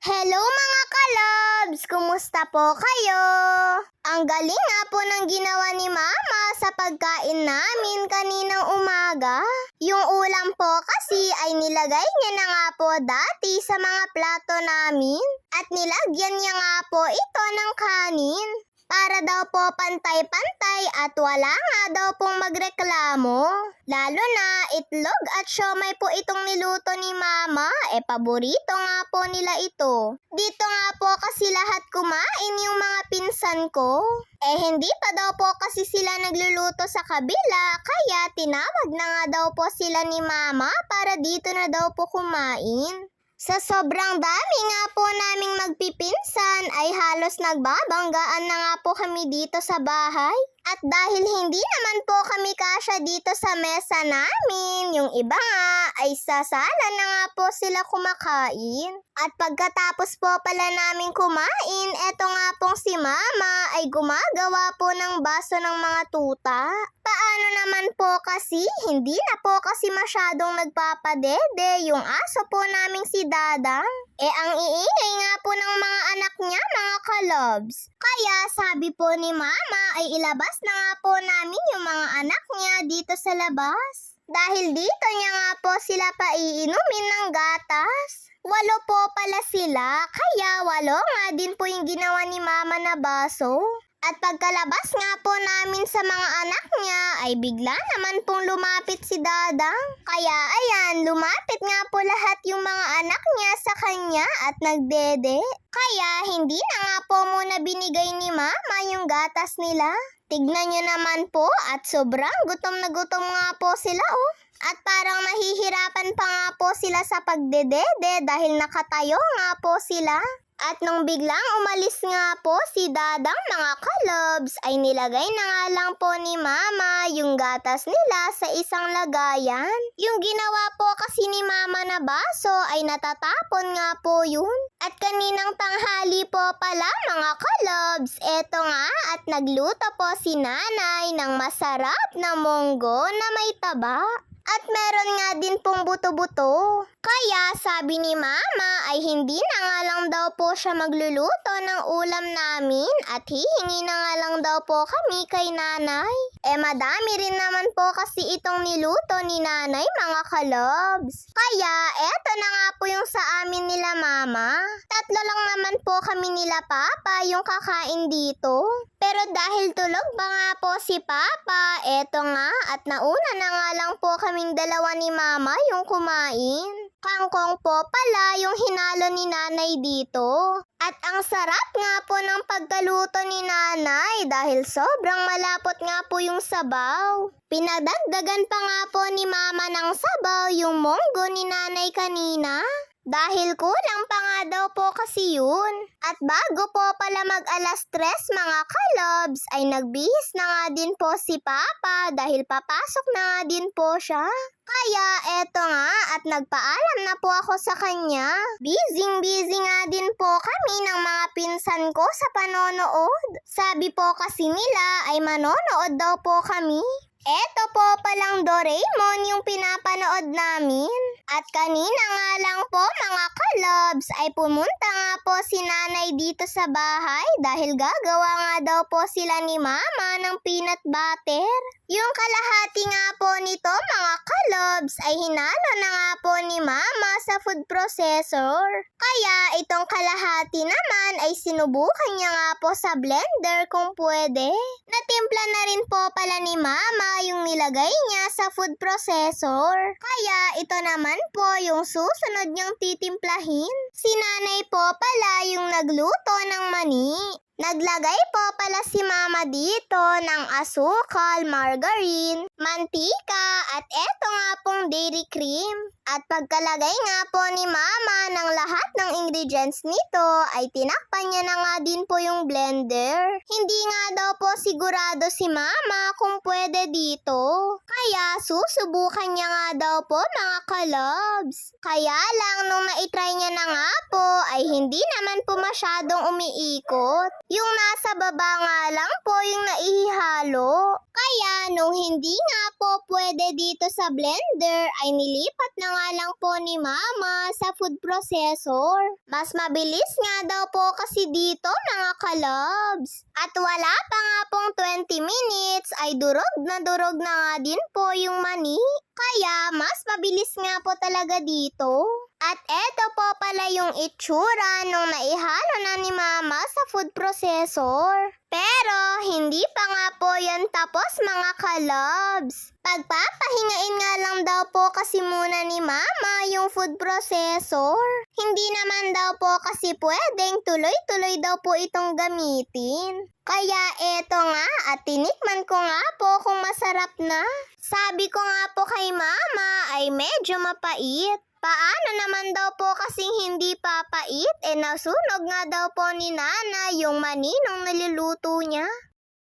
Hello mga kalabs! Kumusta po kayo? Ang galing nga po ng ginawa ni Mama sa pagkain namin kaninang umaga. Yung ulam po kasi ay nilagay niya na nga po dati sa mga plato namin at nilagyan niya nga po ito ng kanin. Para daw po pantay-pantay at wala nga daw pong magreklamo. Lalo na itlog at siomay po itong niluto ni Mama. Paborito nga po nila ito. Dito nga po kasi lahat kumain yung mga pinsan ko. Hindi pa daw po kasi sila nagluluto sa kabila. Kaya tinawag na nga daw po sila ni Mama para dito na daw po kumain. Sa sobrang dami nga po naming magpipinsan ay halos nagbabanggaan na nga po kami dito sa bahay. At dahil hindi naman po kami kasya dito sa mesa namin, yung iba nga ay sa sala na nga po sila kumakain. At pagkatapos po pala namin kumain, eto nga pong si Mama ay gumagawa po ng baso ng mga tuta. Paano naman po kasi, hindi na po kasi masyadong nagpapadede yung aso po naming si Dadang. Ang iingay nga po ng mga anak niya, mga kalobs. Kaya sabi po ni Mama ay ilabas na nga po namin yung mga anak niya dito sa labas. Dahil dito niya nga po sila paiinumin ng gatas. 8 po pala sila, kaya 8 nga din po yung ginawa ni Mama na baso. At pagkalabas nga po namin sa mga anak niya ay bigla naman pong lumapit si Dadang. Kaya ayan, lumapit nga po lahat yung mga anak niya sa kanya at nagdede. Kaya hindi na nga po muna binigay ni Mama yung gatas nila. Tignan niyo naman po at sobrang gutom na gutom nga po sila At parang mahihirapan pa nga po sila sa pagdedede dahil nakatayo nga po sila. At nung biglang umalis nga po si Dadang, mga kalobs, ay nilagay na nga lang po ni Mama yung gatas nila sa isang lagayan. Yung ginawa po kasi ni Mama na baso ay natatapon nga po yun. At kaninang tanghali po pala, mga kalobs, eto nga at nagluto po si Nanay ng masarap na munggo na may taba. At meron nga din pong buto-buto. Kaya sabi ni Mama ay hindi na nga lang daw po siya magluluto ng ulam namin at hihingi na nga lang daw po kami kay Nanay. Madami rin naman po kasi itong niluto ni Nanay, mga kalobs. Kaya eto na nga po yung sa amin nila Mama. 3 lang naman po kami nila Papa yung kakain dito. Pero dahil tulog ba nga po si Papa, eto nga at nauna na nga lang po kaming dalawa ni Mama yung kumain. Kangkong po pala yung hinalo ni Nanay dito. At ang sarap nga po ng pagkaluto ni Nanay dahil sobrang malapot nga po yung sabaw. Pinadagdagan pa nga po ni Mama ng sabaw yung munggo ni Nanay kanina. Dahil kulang pa nga daw po kasi yun. At bago po pala mag-3 mga kalobs ay nagbihis na nga din po si Papa dahil papasok na nga din po siya. Kaya eto nga at nagpaalam na po ako sa kanya. Busy nga din po kami ng mga pinsan ko sa panonood. Sabi po kasi nila ay manonood daw po kami. Eto po palang Doraemon yung pinapanood namin. At kanina nga lang po mga kalobs ay pumunta nga po si Nanay dito sa bahay dahil gagawa nga daw po sila ni Mama ng peanut butter. Yung kalahati nga po nito mga kalobs ay hinalo na nga po ni Mama sa food processor. Kaya itong kalahati naman ay sinubukan niya nga po sa blender kung pwede. Natimpla na rin po pala ni Mama yung nilagay niya sa food processor. Kaya ito naman po yung susunod niyang titimplahin. Si Nanay po pala yung nagluto ng mani. Naglagay po pala si Mama dito ng asukal, margarine, mantika at eto nga pong dairy cream. At pagkalagay nga po ni Mama ng lahat ng ingredients nito ay tinakpan niya na nga din po yung blender. Hindi nga daw po sigurado si Mama kung pwede dito. Kaya susubukan niya nga daw po mga kalobs. Kaya lang nung na-try niya na nga po ay hindi naman po masyadong umiikot. Yung nasa baba nga lang po yung naihalo. Kaya nung hindi nga po pwede dito sa blender, ay nilipat na nga lang po ni Mama sa food processor. Mas mabilis nga daw po kasi dito mga kalabs. At wala pa nga pong 20 minutes ay durog na nga din po yung mani. Kaya mas mabilis nga po talaga dito. At eto po pala yung itsura nung naihalo na ni Mama sa food processor. Pero hindi pa nga po yan tapos mga kalabs. Pagpapahingain nga lang daw po kasi muna ni Mama yung food processor. Hindi naman daw po kasi pwedeng tuloy-tuloy daw po itong gamitin. Kaya eto nga at tinikman ko nga po kung masarap na. Sabi ko nga po kay Mama ay medyo mapait. Paano naman daw po kasing hindi papait? Nasunog nga daw po ni Nana yung mani nung niluluto niya.